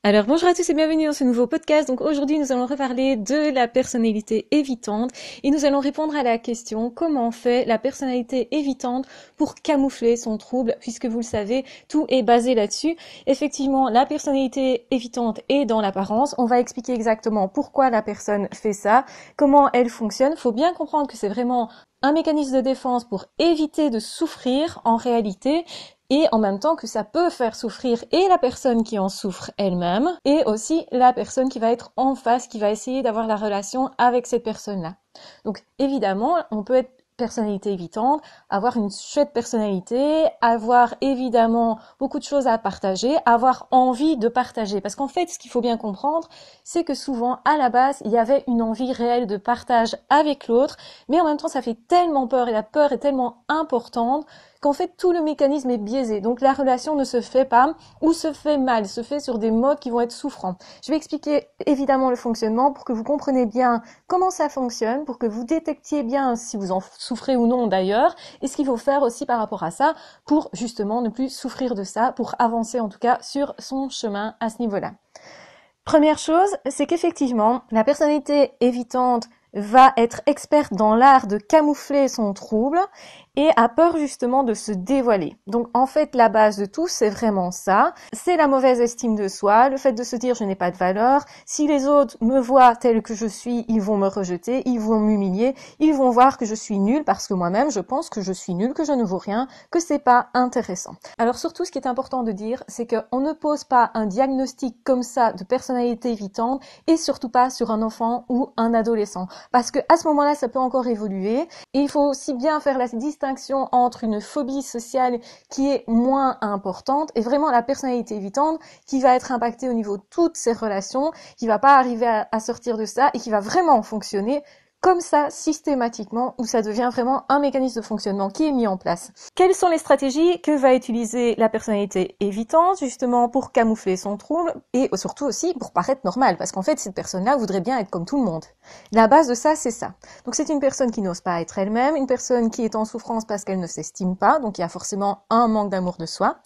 Alors bonjour à tous et bienvenue dans ce nouveau podcast. Donc aujourd'hui nous allons reparler de la personnalité évitante et nous allons répondre à la question comment fait la personnalité évitante pour camoufler son trouble, puisque vous le savez, tout est basé là-dessus. Effectivement, la personnalité évitante est dans l'apparence. On va expliquer exactement pourquoi la personne fait ça, comment elle fonctionne. Il faut bien comprendre que c'est vraiment un mécanisme de défense pour éviter de souffrir en réalité, et en même temps que ça peut faire souffrir et la personne qui en souffre elle-même, et aussi la personne qui va être en face, qui va essayer d'avoir la relation avec cette personne-là. Donc évidemment, on peut être personnalité évitante, avoir une chouette personnalité, avoir évidemment beaucoup de choses à partager, avoir envie de partager. Parce qu'en fait, ce qu'il faut bien comprendre, c'est que souvent, à la base, il y avait une envie réelle de partage avec l'autre, mais en même temps, ça fait tellement peur et la peur est tellement importante qu'en fait tout le mécanisme est biaisé. Donc la relation ne se fait pas ou se fait mal, se fait sur des modes qui vont être souffrants. Je vais expliquer évidemment le fonctionnement pour que vous compreniez bien comment ça fonctionne, pour que vous détectiez bien si vous en souffrez ou non d'ailleurs, et ce qu'il faut faire aussi par rapport à ça pour justement ne plus souffrir de ça, pour avancer en tout cas sur son chemin à ce niveau-là. Première chose, c'est qu'effectivement, la personnalité évitante va être experte dans l'art de camoufler son trouble et a peur justement de se dévoiler. Donc en fait, la base de tout, c'est vraiment ça. C'est la mauvaise estime de soi, le fait de se dire je n'ai pas de valeur. Si les autres me voient tel que je suis, ils vont me rejeter, ils vont m'humilier, ils vont voir que je suis nulle parce que moi-même, je pense que je suis nulle, que je ne vaux rien, que c'est pas intéressant. Alors surtout, ce qui est important de dire, c'est qu'on ne pose pas un diagnostic comme ça de personnalité évitante et surtout pas sur un enfant ou un adolescent. Parce que à ce moment-là, ça peut encore évoluer et il faut aussi bien faire la distinction entre une phobie sociale qui est moins importante et vraiment la personnalité évitante qui va être impactée au niveau de toutes ses relations, qui va pas arriver à sortir de ça et qui va vraiment fonctionner comme ça systématiquement, où ça devient vraiment un mécanisme de fonctionnement qui est mis en place. Quelles sont les stratégies que va utiliser la personnalité évitante justement pour camoufler son trouble et surtout aussi pour paraître normale, parce qu'en fait cette personne-là voudrait bien être comme tout le monde. La base de ça, c'est ça. Donc c'est une personne qui n'ose pas être elle-même, une personne qui est en souffrance parce qu'elle ne s'estime pas, donc il y a forcément un manque d'amour de soi.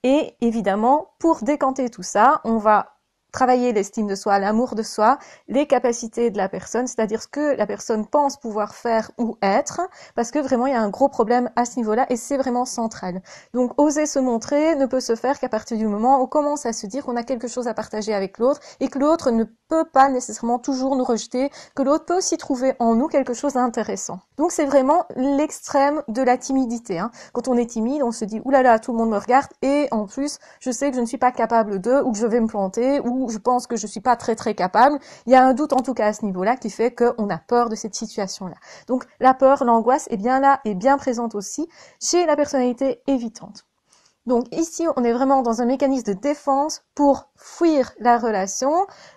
Et évidemment, pour décanter tout ça, on va travailler l'estime de soi, l'amour de soi, les capacités de la personne, c'est-à-dire ce que la personne pense pouvoir faire ou être, parce que vraiment il y a un gros problème à ce niveau-là et c'est vraiment central. Donc oser se montrer ne peut se faire qu'à partir du moment où on commence à se dire qu'on a quelque chose à partager avec l'autre et que l'autre ne peut pas nécessairement toujours nous rejeter, que l'autre peut aussi trouver en nous quelque chose d'intéressant. Donc c'est vraiment l'extrême de la timidité. Quand on est timide, on se dit oulala, tout le monde me regarde et en plus je sais que je ne suis pas capable de, ou que je vais me planter, ou je pense que je suis pas très très capable. Il y a un doute en tout cas à ce niveau-là qui fait qu'on a peur de cette situation-là. Donc la peur, l'angoisse est bien là et bien présente aussi chez la personnalité évitante. Donc ici, on est vraiment dans un mécanisme de défense pour fuir la relation,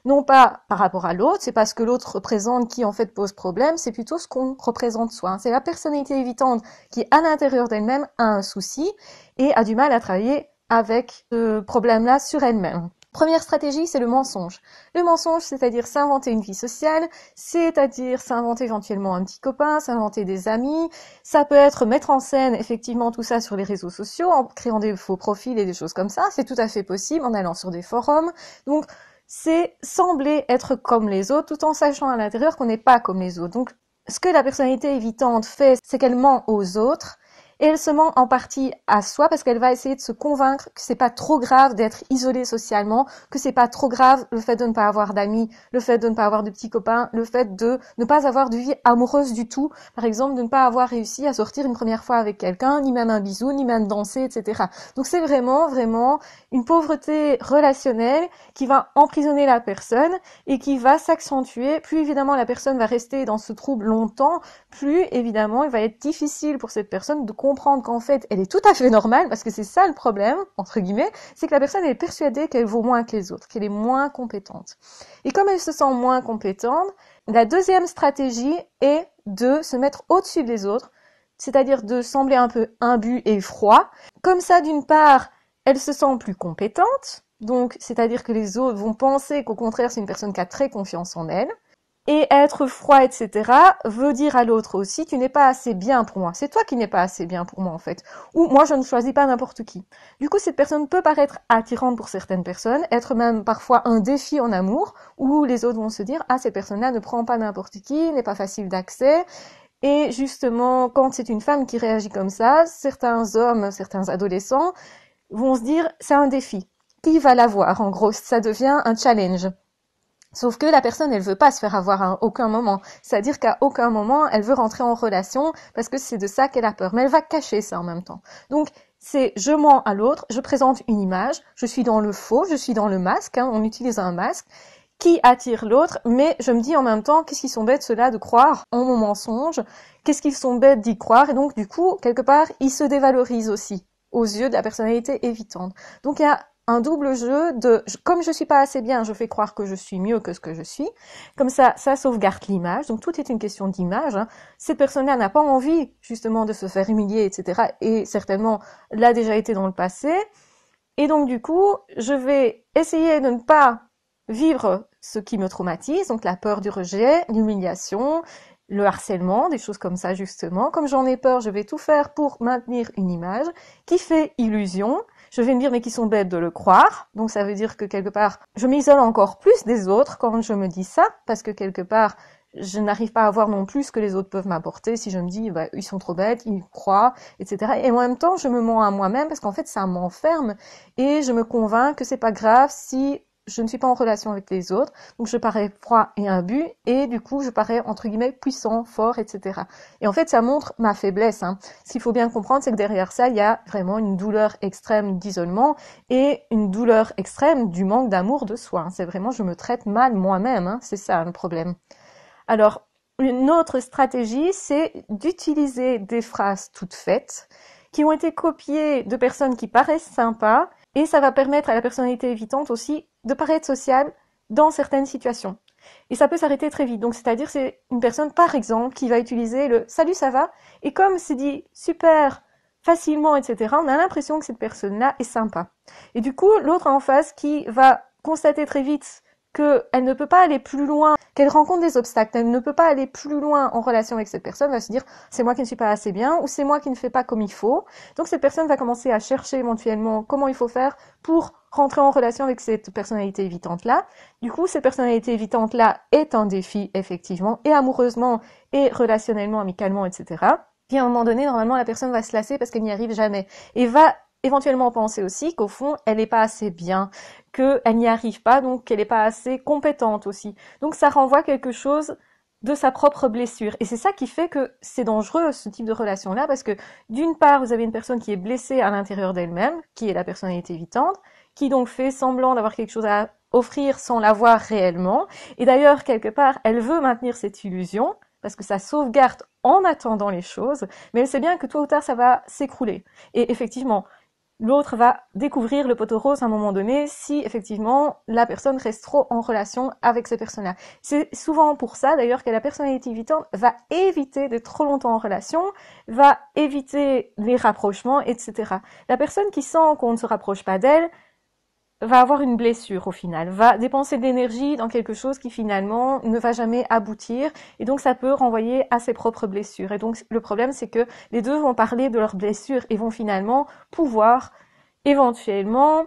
non pas par rapport à l'autre, c'est pas ce que l'autre représente qui en fait pose problème, c'est plutôt ce qu'on représente soi. C'est la personnalité évitante qui, à l'intérieur d'elle-même, a un souci et a du mal à travailler avec ce problème-là sur elle-même. Première stratégie, c'est le mensonge. Le mensonge, c'est-à-dire s'inventer une vie sociale, c'est-à-dire s'inventer éventuellement un petit copain, s'inventer des amis. Ça peut être mettre en scène effectivement tout ça sur les réseaux sociaux, en créant des faux profils et des choses comme ça. C'est tout à fait possible en allant sur des forums. Donc, c'est sembler être comme les autres tout en sachant à l'intérieur qu'on n'est pas comme les autres. Donc, ce que la personnalité évitante fait, c'est qu'elle ment aux autres. Et elle se ment en partie à soi parce qu'elle va essayer de se convaincre que c'est pas trop grave d'être isolée socialement, que c'est pas trop grave le fait de ne pas avoir d'amis, le fait de ne pas avoir de petits copains, le fait de ne pas avoir de vie amoureuse du tout. Par exemple, de ne pas avoir réussi à sortir une première fois avec quelqu'un, ni même un bisou, ni même danser, etc. Donc c'est vraiment, vraiment une pauvreté relationnelle qui va emprisonner la personne et qui va s'accentuer. Plus évidemment la personne va rester dans ce trouble longtemps, plus évidemment il va être difficile pour cette personne de comprendre qu'en fait elle est tout à fait normale, parce que c'est ça le problème, entre guillemets, c'est que la personne elle est persuadée qu'elle vaut moins que les autres, qu'elle est moins compétente. Et comme elle se sent moins compétente, la deuxième stratégie est de se mettre au-dessus des autres, c'est-à-dire de sembler un peu imbu et froid. Comme ça, d'une part, elle se sent plus compétente, donc c'est-à-dire que les autres vont penser qu'au contraire c'est une personne qui a très confiance en elle. Et être froid, etc., veut dire à l'autre aussi, tu n'es pas assez bien pour moi. C'est toi qui n'es pas assez bien pour moi, en fait. Ou moi, je ne choisis pas n'importe qui. Du coup, cette personne peut paraître attirante pour certaines personnes, être même parfois un défi en amour, où les autres vont se dire, ah, cette personne-là ne prend pas n'importe qui, n'est pas facile d'accès. Et justement, quand c'est une femme qui réagit comme ça, certains hommes, certains adolescents vont se dire, c'est un défi. Qui va l'avoir? En gros, ça devient un challenge. Sauf que la personne, elle veut pas se faire avoir à aucun moment. C'est-à-dire qu'à aucun moment, elle veut rentrer en relation parce que c'est de ça qu'elle a peur. Mais elle va cacher ça en même temps. Donc, c'est je mens à l'autre, je présente une image, je suis dans le faux, je suis dans le masque, on utilise un masque qui attire l'autre, mais je me dis en même temps, qu'est-ce qu'ils sont bêtes ceux-là de croire en mon mensonge, qu'est-ce qu'ils sont bêtes d'y croire, et donc du coup, quelque part, ils se dévalorisent aussi aux yeux de la personnalité évitante. Donc il y a un double jeu de, comme je suis pas assez bien, je fais croire que je suis mieux que ce que je suis. Comme ça sauvegarde l'image. Donc tout est une question d'image. Cette personne-là n'a pas envie, justement, de se faire humilier, etc. Et certainement l'a déjà été dans le passé. Et donc du coup, je vais essayer de ne pas vivre ce qui me traumatise, donc la peur du rejet, l'humiliation, le harcèlement, des choses comme ça justement. Comme j'en ai peur, je vais tout faire pour maintenir une image qui fait illusion. Je vais me dire mais qui sont bêtes de le croire. Donc ça veut dire que quelque part, je m'isole encore plus des autres quand je me dis ça, parce que quelque part, je n'arrive pas à voir non plus ce que les autres peuvent m'apporter si je me dis bah, ils sont trop bêtes, ils croient, etc. Et en même temps, je me mens à moi-même parce qu'en fait, ça m'enferme et je me convainc que c'est pas grave si je ne suis pas en relation avec les autres, donc je parais froid et imbu, et du coup je parais entre guillemets puissant, fort, etc. Et en fait ça montre ma faiblesse. Ce qu'il faut bien comprendre, c'est que derrière ça, il y a vraiment une douleur extrême d'isolement et une douleur extrême du manque d'amour de soi. C'est vraiment, je me traite mal moi-même, c'est ça le problème. Alors, une autre stratégie, c'est d'utiliser des phrases toutes faites, qui ont été copiées de personnes qui paraissent sympas, et ça va permettre à la personnalité évitante aussi de paraître sociable dans certaines situations. Et ça peut s'arrêter très vite. Donc, c'est-à-dire, c'est une personne, par exemple, qui va utiliser le « salut, ça va ?» et comme c'est dit super facilement, etc., on a l'impression que cette personne-là est sympa. Et du coup, l'autre en face qui va constater très vite qu'elle ne peut pas aller plus loin, qu'elle rencontre des obstacles, elle ne peut pas aller plus loin en relation avec cette personne, va se dire c'est moi qui ne suis pas assez bien ou c'est moi qui ne fais pas comme il faut. Donc cette personne va commencer à chercher éventuellement comment il faut faire pour rentrer en relation avec cette personnalité évitante-là. Du coup, cette personnalité évitante-là est un défi, effectivement, et amoureusement, et relationnellement, amicalement, etc. Puis à un moment donné, normalement, la personne va se lasser parce qu'elle n'y arrive jamais. Et va éventuellement penser aussi qu'au fond, elle n'est pas assez bien, qu'elle n'y arrive pas, donc qu'elle n'est pas assez compétente aussi. Donc ça renvoie quelque chose de sa propre blessure. Et c'est ça qui fait que c'est dangereux, ce type de relation-là, parce que d'une part, vous avez une personne qui est blessée à l'intérieur d'elle-même, qui est la personnalité évitante, qui donc fait semblant d'avoir quelque chose à offrir sans l'avoir réellement. Et d'ailleurs, quelque part, elle veut maintenir cette illusion, parce que ça sauvegarde en attendant les choses, mais elle sait bien que tôt ou tard, ça va s'écrouler. Et effectivement, l'autre va découvrir le poteau rose à un moment donné si effectivement la personne reste trop en relation avec ces personnes-là. C'est souvent pour ça d'ailleurs que la personnalité évitante va éviter d'être trop longtemps en relation, va éviter les rapprochements, etc. La personne qui sent qu'on ne se rapproche pas d'elle va avoir une blessure au final, va dépenser de l'énergie dans quelque chose qui finalement ne va jamais aboutir et donc ça peut renvoyer à ses propres blessures. Et donc le problème c'est que les deux vont parler de leurs blessures et vont finalement pouvoir éventuellement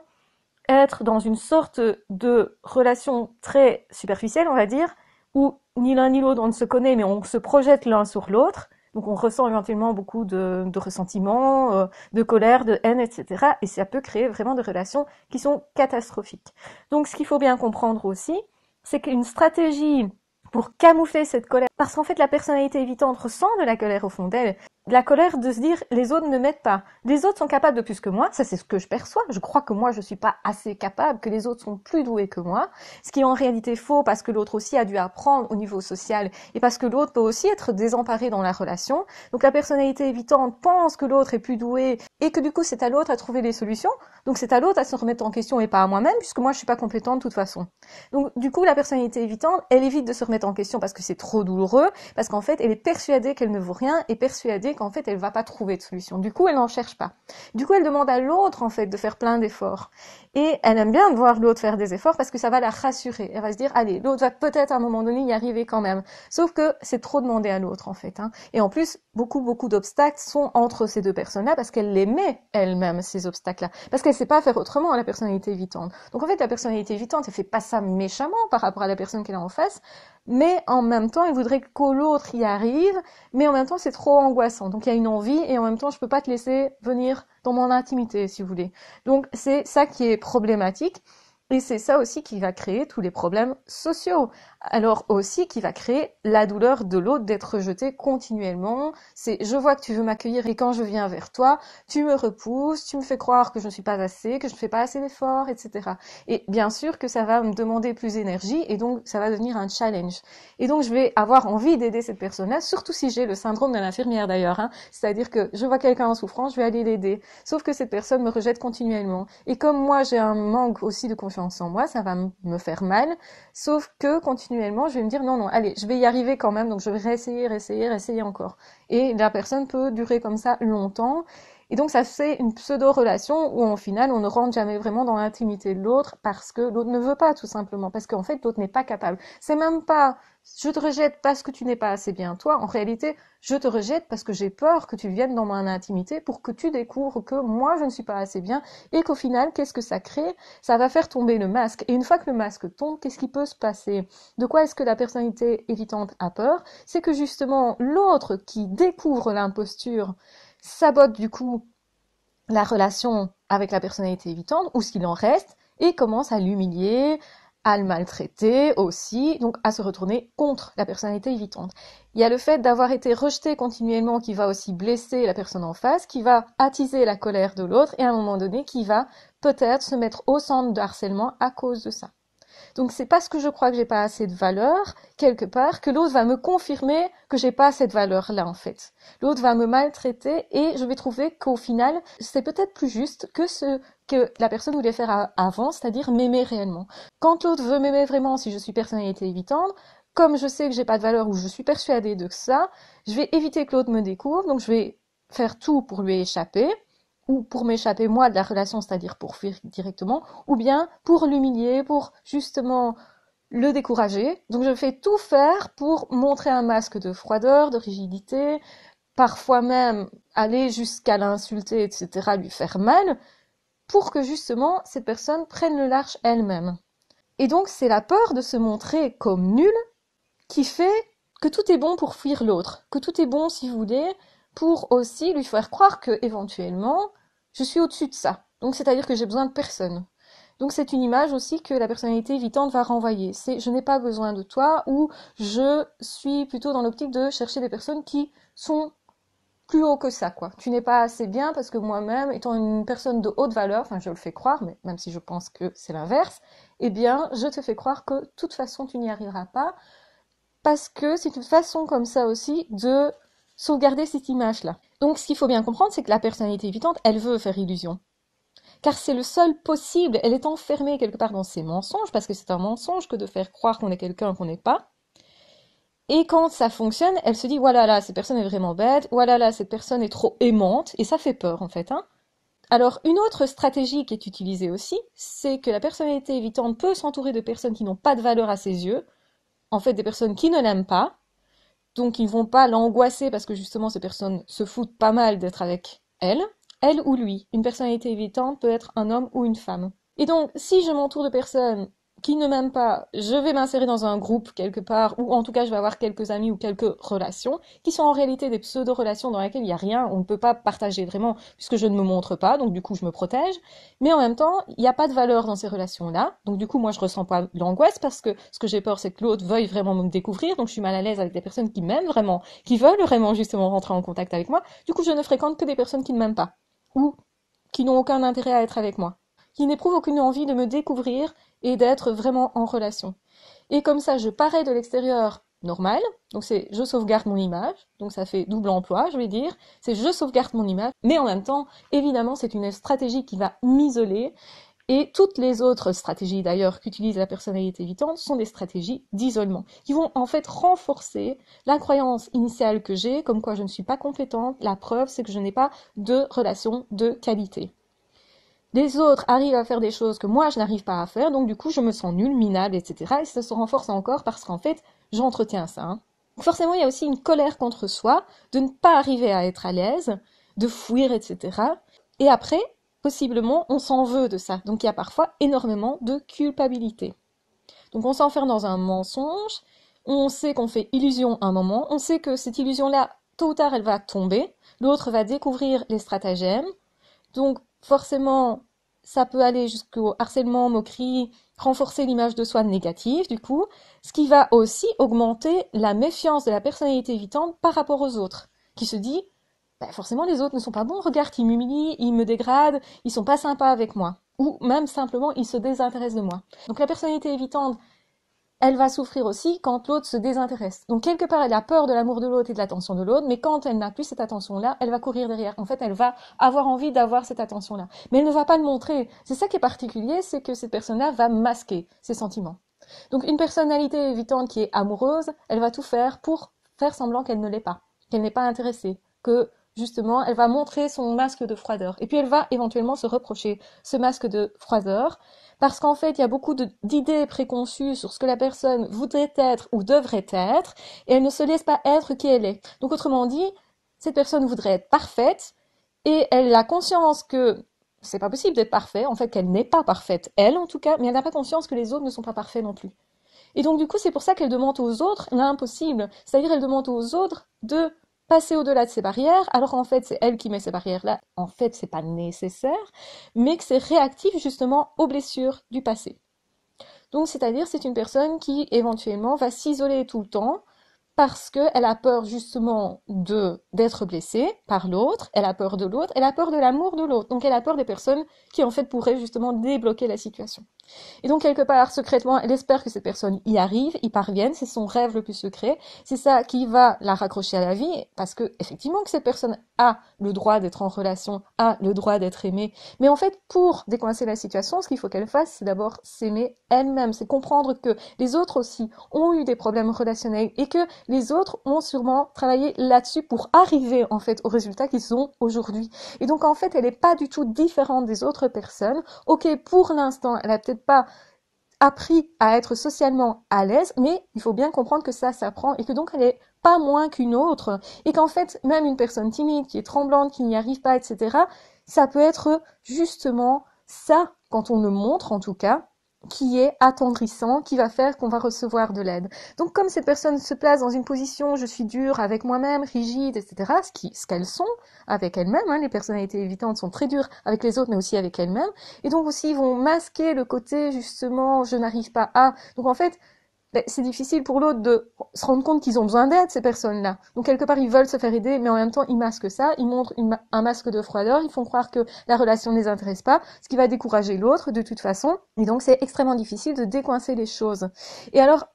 être dans une sorte de relation très superficielle, on va dire, où ni l'un ni l'autre on ne se connaît mais on se projette l'un sur l'autre. Donc on ressent éventuellement beaucoup de ressentiment, de colère, de haine, etc. Et ça peut créer vraiment des relations qui sont catastrophiques. Donc ce qu'il faut bien comprendre aussi, c'est qu'une stratégie pour camoufler cette colère, parce qu'en fait la personnalité évitante ressent de la colère au fond d'elle, la colère de se dire les autres ne m'aident pas, les autres sont capables de plus que moi, ça c'est ce que je perçois, je crois que moi je suis pas assez capable, que les autres sont plus doués que moi, ce qui est en réalité faux parce que l'autre aussi a dû apprendre au niveau social et parce que l'autre peut aussi être désemparé dans la relation. Donc la personnalité évitante pense que l'autre est plus doué et que du coup c'est à l'autre à trouver les solutions, donc c'est à l'autre à se remettre en question et pas à moi-même puisque moi je suis pas compétente de toute façon. Donc du coup la personnalité évitante, elle évite de se remettre en question parce que c'est trop douloureux, parce qu'en fait elle est persuadée qu'elle ne vaut rien et persuadée qu'en fait, elle va pas trouver de solution. Du coup, elle n'en cherche pas. Du coup, elle demande à l'autre, en fait, de faire plein d'efforts. Et elle aime bien de voir l'autre faire des efforts parce que ça va la rassurer. Elle va se dire, allez, l'autre va peut-être à un moment donné y arriver quand même. Sauf que c'est trop demandé à l'autre, en fait, hein. Et en plus, beaucoup d'obstacles sont entre ces deux personnes-là parce qu'elle les met elle-même, ces obstacles-là. Parce qu'elle sait pas faire autrement, la personnalité évitante. Donc en fait, la personnalité évitante, elle fait pas ça méchamment par rapport à la personne qu'elle a en face, mais en même temps, elle voudrait que l'autre y arrive, mais en même temps, c'est trop angoissant. Donc il y a une envie, et en même temps, je peux pas te laisser venir dans mon intimité, si vous voulez. Donc c'est ça qui est problématique. Et c'est ça aussi qui va créer tous les problèmes sociaux. Alors aussi qui va créer la douleur de l'autre d'être rejeté continuellement. C'est je vois que tu veux m'accueillir et quand je viens vers toi, tu me repousses, tu me fais croire que je ne suis pas assez, que je ne fais pas assez d'efforts, etc. Et bien sûr que ça va me demander plus d'énergie et donc ça va devenir un challenge. Et donc je vais avoir envie d'aider cette personne-là, surtout si j'ai le syndrome de l'infirmière d'ailleurs, hein. C'est-à-dire que je vois quelqu'un en souffrance, je vais aller l'aider. Sauf que cette personne me rejette continuellement. Et comme moi j'ai un manque aussi de confiance en moi, ça va me faire mal, sauf que continuellement, je vais me dire non, allez, je vais y arriver quand même, donc je vais réessayer encore. Et la personne peut durer comme ça longtemps, et donc ça fait une pseudo-relation où en final, on ne rentre jamais vraiment dans l'intimité de l'autre parce que l'autre ne veut pas, tout simplement, parce qu'en fait, l'autre n'est pas capable. C'est même pas je te rejette parce que tu n'es pas assez bien toi, en réalité, je te rejette parce que j'ai peur que tu viennes dans mon intimité pour que tu découvres que moi, je ne suis pas assez bien, et qu'au final, qu'est-ce que ça crée? Ça va faire tomber le masque. Et une fois que le masque tombe, qu'est-ce qui peut se passer? De quoi est-ce que la personnalité évitante a peur? C'est que justement, l'autre qui découvre l'imposture sabote du coup la relation avec la personnalité évitante, ou ce qu'il en reste, et commence à l'humilier, à le maltraiter aussi, donc à se retourner contre la personnalité évitante. Il y a le fait d'avoir été rejeté continuellement qui va aussi blesser la personne en face, qui va attiser la colère de l'autre, et à un moment donné, qui va peut-être se mettre au centre de harcèlement à cause de ça. Donc c'est parce que je crois que j'ai pas assez de valeur, quelque part, que l'autre va me confirmer que j'ai pas cette valeur-là, en fait. L'autre va me maltraiter et je vais trouver qu'au final, c'est peut-être plus juste que ce que la personne voulait faire avant, c'est-à-dire m'aimer réellement. Quand l'autre veut m'aimer vraiment, si je suis personnalité évitante, comme je sais que j'ai pas de valeur ou je suis persuadée de ça, je vais éviter que l'autre me découvre, donc je vais faire tout pour lui échapper, ou pour m'échapper moi de la relation, c'est-à-dire pour fuir directement, ou bien pour l'humilier, pour justement le décourager. Donc je fais tout faire pour montrer un masque de froideur, de rigidité, parfois même aller jusqu'à l'insulter, etc., lui faire mal, pour que justement cette personne prenne le large elle-même. Et donc c'est la peur de se montrer comme nulle qui fait que tout est bon pour fuir l'autre, que tout est bon, si vous voulez, pour aussi lui faire croire que, éventuellement, je suis au-dessus de ça. Donc, c'est-à-dire que j'ai besoin de personne. Donc, c'est une image aussi que la personnalité évitante va renvoyer. C'est je n'ai pas besoin de toi, ou je suis plutôt dans l'optique de chercher des personnes qui sont plus haut que ça, quoi. Tu n'es pas assez bien parce que moi-même, étant une personne de haute valeur, enfin, je le fais croire, mais même si je pense que c'est l'inverse, eh bien, je te fais croire que, de toute façon, tu n'y arriveras pas, parce que c'est une façon comme ça aussi de sauvegarder cette image-là. Donc ce qu'il faut bien comprendre, c'est que la personnalité évitante, elle veut faire illusion. Car c'est le seul possible, elle est enfermée quelque part dans ses mensonges, parce que c'est un mensonge que de faire croire qu'on est quelqu'un qu'on n'est pas. Et quand ça fonctionne, elle se dit, voilà là, cette personne est vraiment bête, voilà là, cette personne est trop aimante, et ça fait peur en fait, hein. Alors, une autre stratégie qui est utilisée aussi, c'est que la personnalité évitante peut s'entourer de personnes qui n'ont pas de valeur à ses yeux, en fait des personnes qui ne l'aiment pas, donc ils vont pas l'angoisser parce que justement ces personnes se foutent pas mal d'être avec elle ou lui. Une personnalité évitante peut être un homme ou une femme. Et donc si je m'entoure de personnes qui ne m'aiment pas, je vais m'insérer dans un groupe quelque part, ou en tout cas je vais avoir quelques amis ou quelques relations, qui sont en réalité des pseudo-relations dans lesquelles il n'y a rien, on ne peut pas partager vraiment, puisque je ne me montre pas, donc du coup je me protège, mais en même temps, il n'y a pas de valeur dans ces relations-là, donc du coup moi je ressens pas l'angoisse, parce que ce que j'ai peur c'est que l'autre veuille vraiment me découvrir, donc je suis mal à l'aise avec des personnes qui m'aiment vraiment, qui veulent vraiment justement rentrer en contact avec moi, du coup je ne fréquente que des personnes qui ne m'aiment pas, ou qui n'ont aucun intérêt à être avec moi, qui n'éprouvent aucune envie de me découvrir et d'être vraiment en relation. Et comme ça, je parais de l'extérieur normal, donc c'est je sauvegarde mon image, donc ça fait double emploi, je vais dire, c'est je sauvegarde mon image, mais en même temps, évidemment, c'est une stratégie qui va m'isoler Et toutes les autres stratégies d'ailleurs qu'utilise la personnalité évitante sont des stratégies d'isolement, qui vont en fait renforcer la croyance initiale que j'ai, comme quoi je ne suis pas compétente. La preuve, c'est que je n'ai pas de relation de qualité. Les autres arrivent à faire des choses que moi je n'arrive pas à faire, donc du coup je me sens nulle, minable, etc. Et ça se renforce encore parce qu'en fait, j'entretiens ça. Forcément, il y a aussi une colère contre soi, de ne pas arriver à être à l'aise, de fuir, etc. Et après, possiblement, on s'en veut de ça. Donc il y a parfois énormément de culpabilité. Donc on s'enferme dans un mensonge, on sait qu'on fait illusion un moment, on sait que cette illusion-là, tôt ou tard, elle va tomber, l'autre va découvrir les stratagèmes. Donc forcément, ça peut aller jusqu'au harcèlement, moquerie, renforcer l'image de soi négative, du coup, ce qui va aussi augmenter la méfiance de la personnalité évitante par rapport aux autres, qui se dit, forcément les autres ne sont pas bons, regarde, ils m'humilient, ils me dégradent, ils sont pas sympas avec moi, ou même simplement ils se désintéressent de moi. Donc la personnalité évitante, elle va souffrir aussi quand l'autre se désintéresse. Donc quelque part, elle a peur de l'amour de l'autre et de l'attention de l'autre, mais quand elle n'a plus cette attention-là, elle va courir derrière. En fait, elle va avoir envie d'avoir cette attention-là. Mais elle ne va pas le montrer. C'est ça qui est particulier, c'est que cette personne-là va masquer ses sentiments. Donc une personnalité évitante qui est amoureuse, elle va tout faire pour faire semblant qu'elle ne l'est pas, qu'elle n'est pas intéressée, que justement, elle va montrer son masque de froideur. Et puis elle va éventuellement se reprocher ce masque de froideur, parce qu'en fait, il y a beaucoup d'idées préconçues sur ce que la personne voudrait être ou devrait être, et elle ne se laisse pas être qui elle est. Donc autrement dit, cette personne voudrait être parfaite, et elle a conscience que c'est pas possible d'être parfait, en fait qu'elle n'est pas parfaite, elle en tout cas, mais elle n'a pas conscience que les autres ne sont pas parfaits non plus. Et donc du coup, c'est pour ça qu'elle demande aux autres l'impossible, c'est-à-dire elle demande aux autres de passer au-delà de ses barrières, alors en fait c'est elle qui met ces barrières-là, en fait c'est pas nécessaire, mais que c'est réactif justement aux blessures du passé. Donc c'est-à-dire c'est une personne qui éventuellement va s'isoler tout le temps, parce qu'elle a peur justement d'être blessée par l'autre, elle a peur de l'autre, elle a peur de l'amour de l'autre, donc elle a peur des personnes qui en fait pourraient justement débloquer la situation. Et donc quelque part, secrètement, elle espère que cette personne y arrive, y parvienne, c'est son rêve le plus secret, c'est ça qui va la raccrocher à la vie, parce que effectivement que cette personne a le droit d'être en relation, a le droit d'être aimée, mais en fait pour décoincer la situation, ce qu'il faut qu'elle fasse, c'est d'abord s'aimer elle-même, c'est comprendre que les autres aussi ont eu des problèmes relationnels et que les autres ont sûrement travaillé là-dessus pour arriver en fait au résultat qu'ils ont aujourd'hui. Et donc en fait, elle n'est pas du tout différente des autres personnes. Ok, pour l'instant, elle a peut-être pas appris à être socialement à l'aise, mais il faut bien comprendre que ça s'apprend et que donc elle est pas moins qu'une autre et qu'en fait, même une personne timide, qui est tremblante, qui n'y arrive pas, etc., ça peut être justement ça, quand on le montre en tout cas, qui est attendrissant, qui va faire qu'on va recevoir de l'aide. Donc comme cette personne se place dans une position je suis dure avec moi-même, rigide, etc., ce qu'elles sont avec elles-mêmes, les personnalités évitantes sont très dures avec les autres mais aussi avec elles-mêmes, et donc aussi ils vont masquer le côté justement je n'arrive pas à. Donc en fait, c'est difficile pour l'autre de se rendre compte qu'ils ont besoin d'aide, ces personnes-là. Donc, quelque part, ils veulent se faire aider, mais en même temps, ils masquent ça, ils montrent un masque de froideur, ils font croire que la relation ne les intéresse pas, ce qui va décourager l'autre, de toute façon. Et donc, c'est extrêmement difficile de décoincer les choses. Et alors,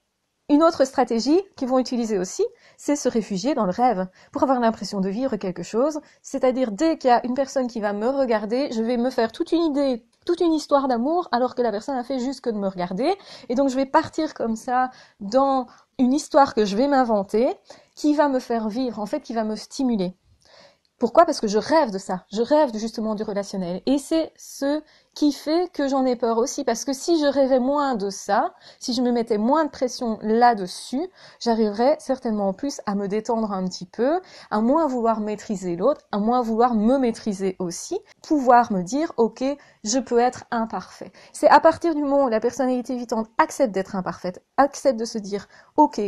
une autre stratégie qu'ils vont utiliser aussi, c'est se réfugier dans le rêve, pour avoir l'impression de vivre quelque chose, c'est-à-dire dès qu'il y a une personne qui va me regarder, je vais me faire toute une idée, toute une histoire d'amour, alors que la personne a fait juste que de me regarder, et donc je vais partir comme ça dans une histoire que je vais m'inventer, qui va me faire vivre, en fait, qui va me stimuler. Pourquoi ? Parce que je rêve de ça, je rêve justement du relationnel. Et c'est ce qui fait que j'en ai peur aussi, parce que si je rêvais moins de ça, si je me mettais moins de pression là-dessus, j'arriverais certainement plus à me détendre un petit peu, à moins vouloir maîtriser l'autre, à moins vouloir me maîtriser aussi, pouvoir me dire, ok, je peux être imparfait. C'est à partir du moment où la personnalité évitante accepte d'être imparfaite, accepte de se dire, ok,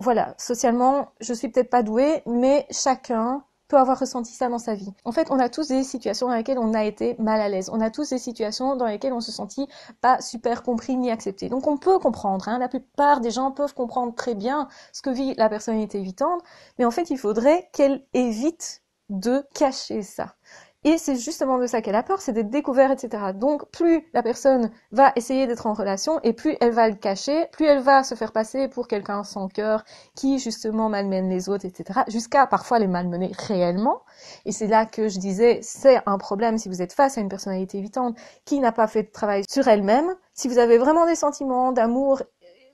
voilà, socialement, je suis peut-être pas douée, mais chacun peut avoir ressenti ça dans sa vie. En fait, on a tous des situations dans lesquelles on a été mal à l'aise. On a tous des situations dans lesquelles on se sentit pas super compris ni accepté. Donc on peut comprendre, la plupart des gens peuvent comprendre très bien ce que vit la personnalité évitante, mais en fait, il faudrait qu'elle évite de cacher ça. Et c'est justement de ça qu'elle a peur, c'est d'être découverte, etc. Donc, plus la personne va essayer d'être en relation, et plus elle va le cacher, plus elle va se faire passer pour quelqu'un sans cœur, qui justement malmène les autres, etc. Jusqu'à parfois les malmener réellement. Et c'est là que je disais, c'est un problème si vous êtes face à une personnalité évitante qui n'a pas fait de travail sur elle-même. Si vous avez vraiment des sentiments d'amour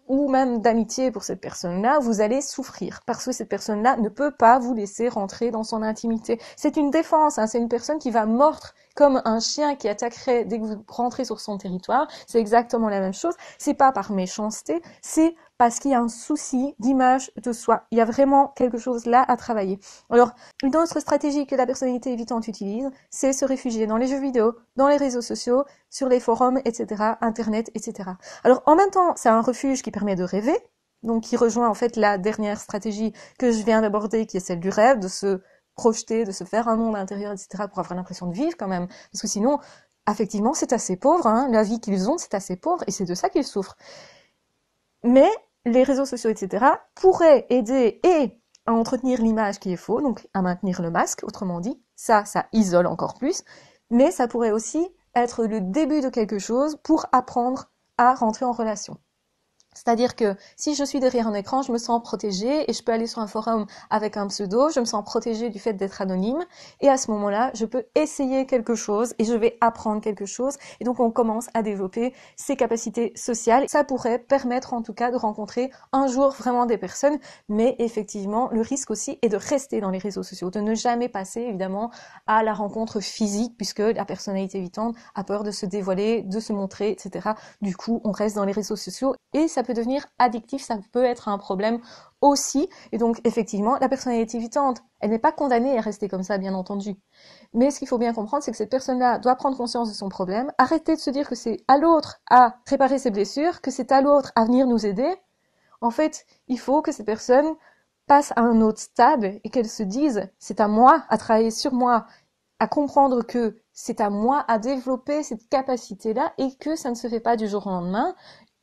ou même d'amitié pour cette personne-là, vous allez souffrir parce que cette personne-là ne peut pas vous laisser rentrer dans son intimité. C'est une défense, hein, c'est une personne qui va mordre comme un chien qui attaquerait dès que vous rentrez sur son territoire. C'est exactement la même chose. C'est pas par méchanceté, c'est parce qu'il y a un souci d'image de soi. Il y a vraiment quelque chose là à travailler. Alors, une autre stratégie que la personnalité évitante utilise, c'est se réfugier dans les jeux vidéo, dans les réseaux sociaux, sur les forums, etc., Internet, etc. Alors, en même temps, c'est un refuge qui permet de rêver, donc qui rejoint en fait la dernière stratégie que je viens d'aborder, qui est celle du rêve, de se projeter, de se faire un monde intérieur, etc., pour avoir l'impression de vivre quand même. Parce que sinon, effectivement, c'est assez pauvre, hein, la vie qu'ils ont, c'est assez pauvre, et c'est de ça qu'ils souffrent. Mais les réseaux sociaux, etc., pourraient aider et à entretenir l'image qui est faux, donc à maintenir le masque, autrement dit. Ça isole encore plus. Mais ça pourrait aussi être le début de quelque chose pour apprendre à rentrer en relation. C'est-à-dire que si je suis derrière un écran, je me sens protégée et je peux aller sur un forum avec un pseudo, je me sens protégée du fait d'être anonyme et à ce moment-là, je peux essayer quelque chose et je vais apprendre quelque chose et donc on commence à développer ses capacités sociales. Ça pourrait permettre en tout cas de rencontrer un jour vraiment des personnes, mais effectivement, le risque aussi est de rester dans les réseaux sociaux, de ne jamais passer évidemment à la rencontre physique puisque la personnalité évitante a peur de se dévoiler, de se montrer, etc. Du coup, on reste dans les réseaux sociaux et ça peut devenir addictif, ça peut être un problème aussi. Et donc, effectivement, la personnalité évitante, elle n'est pas condamnée à rester comme ça, bien entendu. Mais ce qu'il faut bien comprendre, c'est que cette personne-là doit prendre conscience de son problème, arrêter de se dire que c'est à l'autre à réparer ses blessures, que c'est à l'autre à venir nous aider. En fait, il faut que cette personne passe à un autre stade et qu'elle se dise, c'est à moi à travailler sur moi, à comprendre que c'est à moi à développer cette capacité-là et que ça ne se fait pas du jour au lendemain.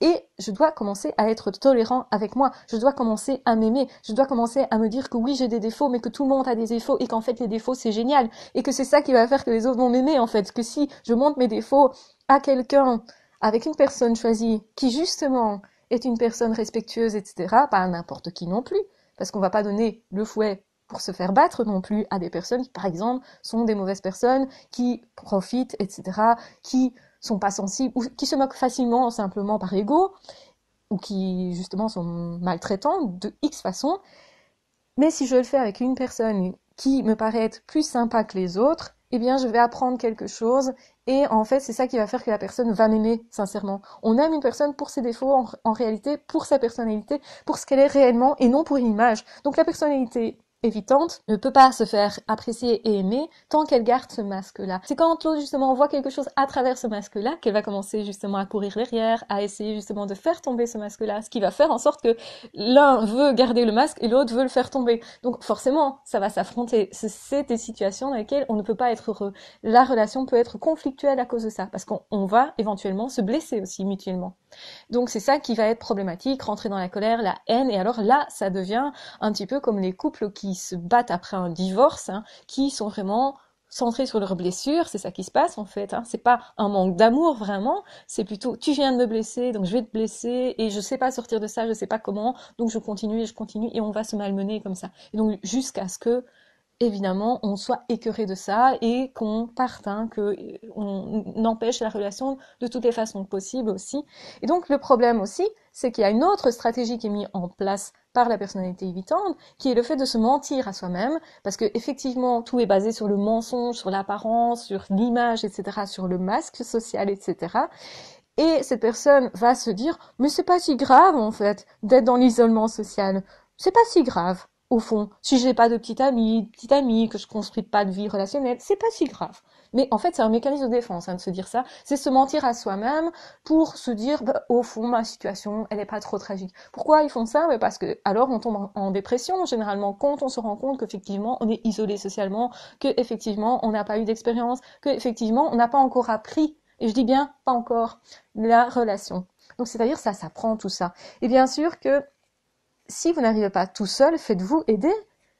Et je dois commencer à être tolérant avec moi. Je dois commencer à m'aimer. Je dois commencer à me dire que oui, j'ai des défauts, mais que tout le monde a des défauts et qu'en fait, les défauts, c'est génial. Et que c'est ça qui va faire que les autres vont m'aimer, en fait. Que si je montre mes défauts à quelqu'un, avec une personne choisie, qui justement est une personne respectueuse, etc., pas à n'importe qui non plus, parce qu'on va pas donner le fouet pour se faire battre non plus à des personnes qui, par exemple, sont des mauvaises personnes, qui profitent, etc., qui sont pas sensibles, ou qui se moquent facilement simplement par ego, ou qui justement sont maltraitants de X façon. Mais si je le fais avec une personne qui me paraît être plus sympa que les autres, eh bien je vais apprendre quelque chose et en fait c'est ça qui va faire que la personne va m'aimer sincèrement. On aime une personne pour ses défauts en réalité, pour sa personnalité, pour ce qu'elle est réellement et non pour une image. Donc la personnalité évitante ne peut pas se faire apprécier et aimer tant qu'elle garde ce masque-là. C'est quand l'autre justement voit quelque chose à travers ce masque-là qu'elle va commencer justement à courir derrière, à essayer justement de faire tomber ce masque-là, ce qui va faire en sorte que l'un veut garder le masque et l'autre veut le faire tomber. Donc forcément, ça va s'affronter. C'est des situations dans lesquelles on ne peut pas être heureux. La relation peut être conflictuelle à cause de ça, parce qu'on va éventuellement se blesser aussi mutuellement. Donc c'est ça qui va être problématique, rentrer dans la colère, la haine, et alors là, ça devient un petit peu comme les couples qui se battent après un divorce, hein, qui sont vraiment centrés sur leurs blessures, c'est ça qui se passe en fait, hein. C'est pas un manque d'amour vraiment, c'est plutôt tu viens de me blesser, donc je vais te blesser, et je sais pas sortir de ça, je sais pas comment, donc je continue, et on va se malmener comme ça. Et donc jusqu'à ce que évidemment, on soit écœuré de ça et qu'on parte, hein, qu'on empêche la relation de toutes les façons possibles aussi. Et donc, le problème aussi, c'est qu'il y a une autre stratégie qui est mise en place par la personnalité évitante, qui est le fait de se mentir à soi-même, parce que effectivement, tout est basé sur le mensonge, sur l'apparence, sur l'image, etc., sur le masque social, etc. Et cette personne va se dire, mais c'est pas si grave, en fait, d'être dans l'isolement social. C'est pas si grave. Au fond, si j'ai pas de petite amie, que je construis pas de vie relationnelle, c'est pas si grave. Mais en fait, c'est un mécanisme de défense, hein, de se dire ça. C'est se mentir à soi-même pour se dire, bah, au fond, ma situation, elle est pas trop tragique. Pourquoi ils font ça? Mais parce que, alors, on tombe en dépression, généralement, quand on se rend compte qu'effectivement, on est isolé socialement, qu'effectivement, on n'a pas eu d'expérience, qu'effectivement, on n'a pas encore appris, et je dis bien, pas encore, la relation. Donc, c'est-à-dire, ça s'apprend tout ça. Et bien sûr que, si vous n'arrivez pas tout seul, faites-vous aider.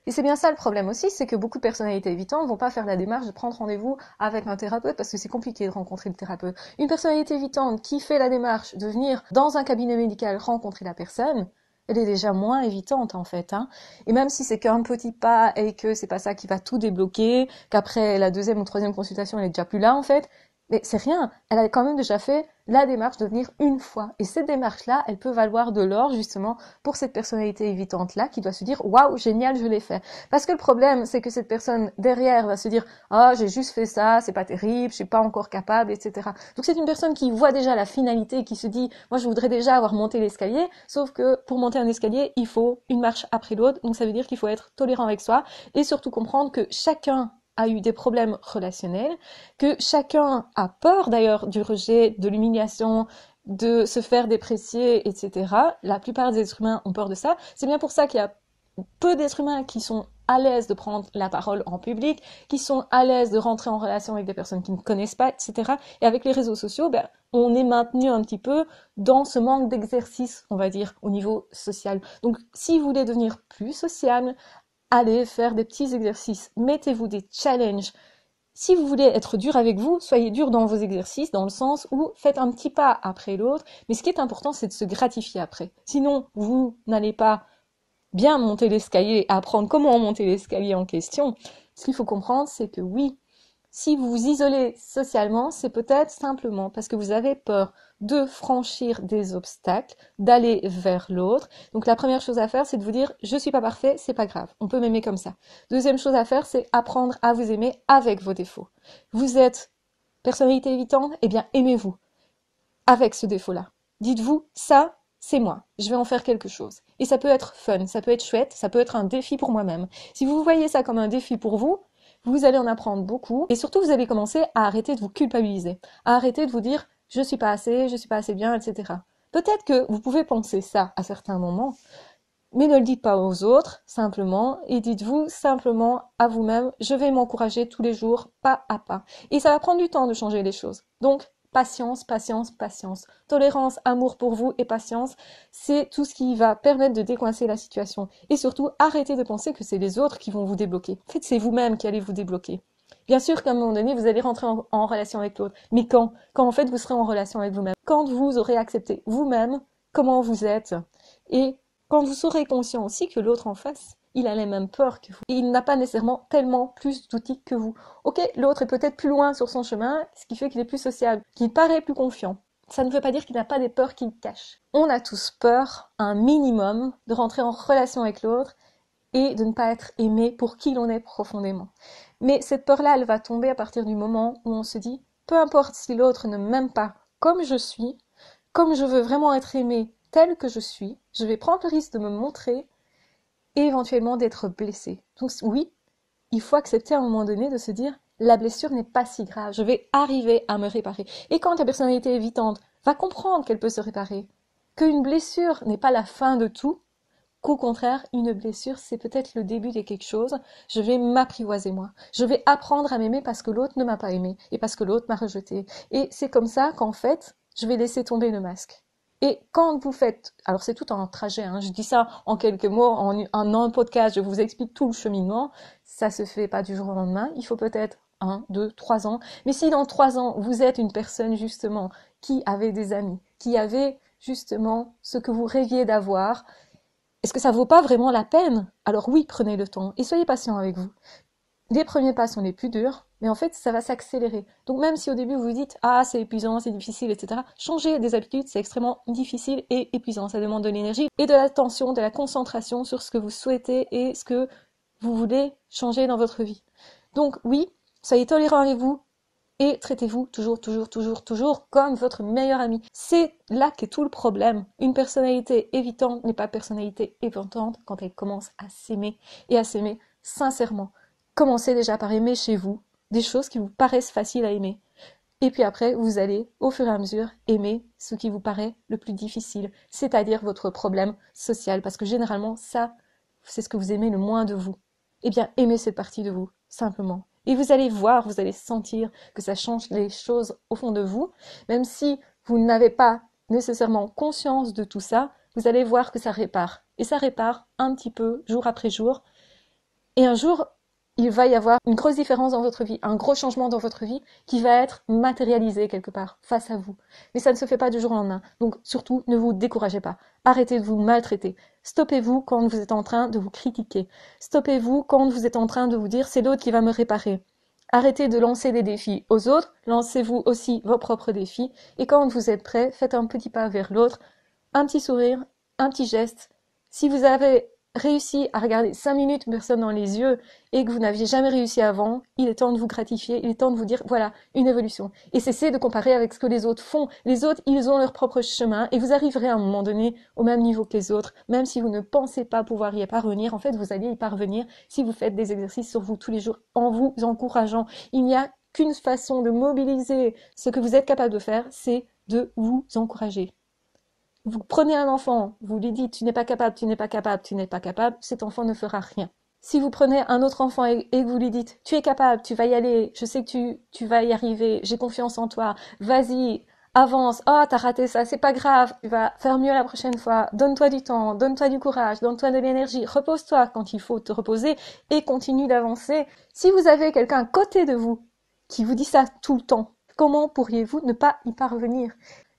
Et c'est bien ça le problème aussi, c'est que beaucoup de personnalités évitantes vont pas faire la démarche de prendre rendez-vous avec un thérapeute parce que c'est compliqué de rencontrer le thérapeute. Une personnalité évitante qui fait la démarche de venir dans un cabinet médical rencontrer la personne, elle est déjà moins évitante en fait, hein. Et même si c'est qu'un petit pas et que c'est pas ça qui va tout débloquer, qu'après la deuxième ou troisième consultation elle est déjà plus là en fait, mais c'est rien. Elle a quand même déjà fait la démarche de venir une fois. Et cette démarche-là, elle peut valoir de l'or justement pour cette personnalité évitante-là qui doit se dire waouh, génial, je l'ai fait. Parce que le problème, c'est que cette personne derrière va se dire ah, j'ai juste fait ça, c'est pas terrible, je suis pas encore capable, etc. Donc c'est une personne qui voit déjà la finalité et qui se dit moi je voudrais déjà avoir monté l'escalier, sauf que pour monter un escalier, il faut une marche après l'autre. Donc ça veut dire qu'il faut être tolérant avec soi et surtout comprendre que chacun a eu des problèmes relationnels, que chacun a peur d'ailleurs du rejet, de l'humiliation, de se faire déprécier, etc. La plupart des êtres humains ont peur de ça. C'est bien pour ça qu'il y a peu d'êtres humains qui sont à l'aise de prendre la parole en public, qui sont à l'aise de rentrer en relation avec des personnes qui ne connaissent pas, etc. Et avec les réseaux sociaux, on est maintenu un petit peu dans ce manque d'exercice, on va dire, au niveau social. Donc, si vous voulez devenir plus sociable, allez faire des petits exercices, mettez-vous des challenges. Si vous voulez être dur avec vous, soyez dur dans vos exercices, dans le sens où faites un petit pas après l'autre, mais ce qui est important, c'est de se gratifier après. Sinon, vous n'allez pas bien monter l'escalier, apprendre comment monter l'escalier en question. Ce qu'il faut comprendre, c'est que oui, si vous vous isolez socialement, c'est peut-être simplement parce que vous avez peur de franchir des obstacles, d'aller vers l'autre. Donc la première chose à faire, c'est de vous dire je suis pas parfait, c'est pas grave, on peut m'aimer comme ça. Deuxième chose à faire, c'est apprendre à vous aimer avec vos défauts. Vous êtes personnalité évitante, eh bien aimez-vous avec ce défaut-là. Dites-vous ça, c'est moi, je vais en faire quelque chose. Et ça peut être fun, ça peut être chouette, ça peut être un défi pour moi-même. Si vous voyez ça comme un défi pour vous, vous allez en apprendre beaucoup et surtout vous allez commencer à arrêter de vous culpabiliser, à arrêter de vous dire je suis pas assez bien, etc. Peut-être que vous pouvez penser ça à certains moments, mais ne le dites pas aux autres simplement et dites-vous simplement à vous-même je vais m'encourager tous les jours, pas à pas. Et ça va prendre du temps de changer les choses. Donc patience, patience, patience. Tolérance, amour pour vous et patience, c'est tout ce qui va permettre de décoincer la situation. Et surtout, arrêtez de penser que c'est les autres qui vont vous débloquer. En fait, c'est vous-même qui allez vous débloquer. Bien sûr qu'à un moment donné, vous allez rentrer en relation avec l'autre. Mais quand? Quand en fait, vous serez en relation avec vous-même. Quand vous aurez accepté vous-même comment vous êtes. Et quand vous serez conscient aussi que l'autre en face, il a les mêmes peurs que vous. Et il n'a pas nécessairement tellement plus d'outils que vous. Ok, l'autre est peut-être plus loin sur son chemin, ce qui fait qu'il est plus sociable, qu'il paraît plus confiant. Ça ne veut pas dire qu'il n'a pas des peurs qu'il cache. On a tous peur, un minimum, de rentrer en relation avec l'autre et de ne pas être aimé pour qui l'on est profondément. Mais cette peur-là, elle va tomber à partir du moment où on se dit, peu importe si l'autre ne m'aime pas comme je suis, comme je veux vraiment être aimé tel que je suis, je vais prendre le risque de me montrer et éventuellement d'être blessé. Donc oui, il faut accepter à un moment donné de se dire la blessure n'est pas si grave, je vais arriver à me réparer. Et quand la personnalité évitante va comprendre qu'elle peut se réparer, qu'une blessure n'est pas la fin de tout, qu'au contraire, une blessure, c'est peut-être le début de quelque chose, je vais m'apprivoiser moi. Je vais apprendre à m'aimer parce que l'autre ne m'a pas aimé et parce que l'autre m'a rejeté. Et c'est comme ça qu'en fait, je vais laisser tomber le masque. Et quand vous faites, alors c'est tout un trajet, hein, je dis ça en quelques mots, en un podcast, je vous explique tout le cheminement, ça se fait pas du jour au lendemain, il faut peut-être 1, 2, 3 ans, mais si dans 3 ans, vous êtes une personne justement qui avait des amis, qui avait justement ce que vous rêviez d'avoir, est-ce que ça vaut pas vraiment la peine? Alors oui, prenez le temps et soyez patient avec vous. Les premiers pas sont les plus durs, mais en fait, ça va s'accélérer. Donc même si au début vous vous dites ah c'est épuisant, c'est difficile, etc. Changer des habitudes, c'est extrêmement difficile et épuisant. Ça demande de l'énergie et de l'attention, de la concentration sur ce que vous souhaitez et ce que vous voulez changer dans votre vie. Donc oui, soyez tolérant avec vous et traitez-vous toujours comme votre meilleur ami. C'est là qu'est tout le problème. Une personnalité évitante n'est pas personnalité évitante quand elle commence à s'aimer et à s'aimer sincèrement. Commencez déjà par aimer chez vous des choses qui vous paraissent faciles à aimer. Et puis après, vous allez, au fur et à mesure, aimer ce qui vous paraît le plus difficile, c'est-à-dire votre problème social, parce que généralement, ça, c'est ce que vous aimez le moins de vous. Eh bien, aimez cette partie de vous, simplement. Et vous allez voir, vous allez sentir que ça change les choses au fond de vous, même si vous n'avez pas nécessairement conscience de tout ça, vous allez voir que ça répare. Et ça répare un petit peu, jour après jour, Et un jour, il va y avoir une grosse différence dans votre vie, un gros changement dans votre vie qui va être matérialisé quelque part face à vous. Mais ça ne se fait pas du jour au lendemain. Donc surtout, ne vous découragez pas. Arrêtez de vous maltraiter. Stoppez-vous quand vous êtes en train de vous critiquer. Stoppez-vous quand vous êtes en train de vous dire c'est l'autre qui va me réparer. Arrêtez de lancer des défis aux autres, lancez-vous aussi vos propres défis. Et quand vous êtes prêt, faites un petit pas vers l'autre, un petit sourire, un petit geste. Si vous avez réussi à regarder 5 minutes une personne dans les yeux et que vous n'aviez jamais réussi avant, il est temps de vous gratifier, il est temps de vous dire, voilà, une évolution. Et cessez de comparer avec ce que les autres font. Les autres, ils ont leur propre chemin et vous arriverez à un moment donné au même niveau que les autres, même si vous ne pensez pas pouvoir y parvenir. En fait, vous allez y parvenir si vous faites des exercices sur vous tous les jours en vous encourageant. Il n'y a qu'une façon de mobiliser ce que vous êtes capable de faire, c'est de vous encourager. Vous prenez un enfant, vous lui dites tu n'es pas capable, tu n'es pas capable, tu n'es pas capable, cet enfant ne fera rien. Si vous prenez un autre enfant et que vous lui dites tu es capable, tu vas y aller, je sais que tu vas y arriver, j'ai confiance en toi, vas-y, avance, oh t'as raté ça, c'est pas grave, tu vas faire mieux la prochaine fois, donne-toi du temps, donne-toi du courage, donne-toi de l'énergie, repose-toi quand il faut te reposer et continue d'avancer. Si vous avez quelqu'un à côté de vous qui vous dit ça tout le temps, comment pourriez-vous ne pas y parvenir?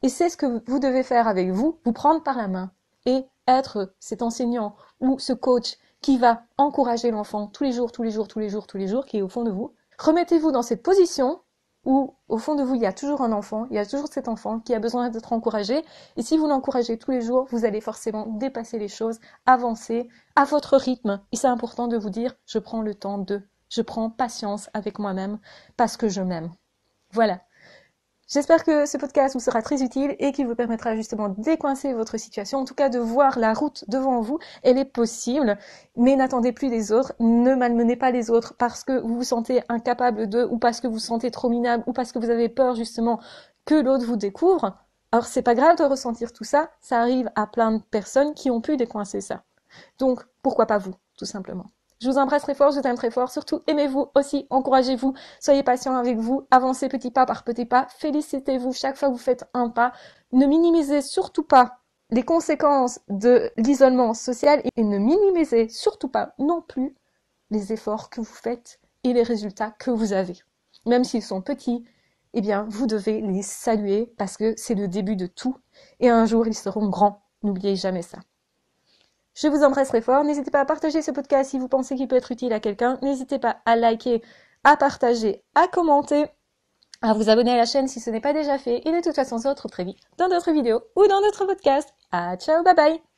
Et c'est ce que vous devez faire avec vous, vous prendre par la main et être cet enseignant ou ce coach qui va encourager l'enfant tous les jours, tous les jours, tous les jours, tous les jours, qui est au fond de vous. Remettez-vous dans cette position où au fond de vous, il y a toujours un enfant, il y a toujours cet enfant qui a besoin d'être encouragé. Et si vous l'encouragez tous les jours, vous allez forcément dépasser les choses, avancer à votre rythme. Et c'est important de vous dire, je prends le temps je prends patience avec moi-même parce que je m'aime. Voilà. J'espère que ce podcast vous sera très utile et qu'il vous permettra justement de décoincer votre situation, en tout cas de voir la route devant vous, elle est possible, mais n'attendez plus des autres, ne malmenez pas les autres parce que vous vous sentez incapable d'eux ou parce que vous vous sentez trop minable ou parce que vous avez peur justement que l'autre vous découvre. Alors c'est pas grave de ressentir tout ça, ça arrive à plein de personnes qui ont pu décoincer ça. Donc pourquoi pas vous, tout simplement. Je vous embrasse très fort, je vous aime très fort. Surtout, aimez-vous aussi, encouragez-vous, soyez patient avec vous, avancez petit pas par petit pas, félicitez-vous chaque fois que vous faites un pas. Ne minimisez surtout pas les conséquences de l'isolement social et ne minimisez surtout pas non plus les efforts que vous faites et les résultats que vous avez. Même s'ils sont petits, eh bien, vous devez les saluer parce que c'est le début de tout et un jour ils seront grands. N'oubliez jamais ça. Je vous embrasse très fort. N'hésitez pas à partager ce podcast si vous pensez qu'il peut être utile à quelqu'un. N'hésitez pas à liker, à partager, à commenter, à vous abonner à la chaîne si ce n'est pas déjà fait. Et de toute façon, on se retrouve très vite dans d'autres vidéos ou dans d'autres podcasts. Ciao, bye bye!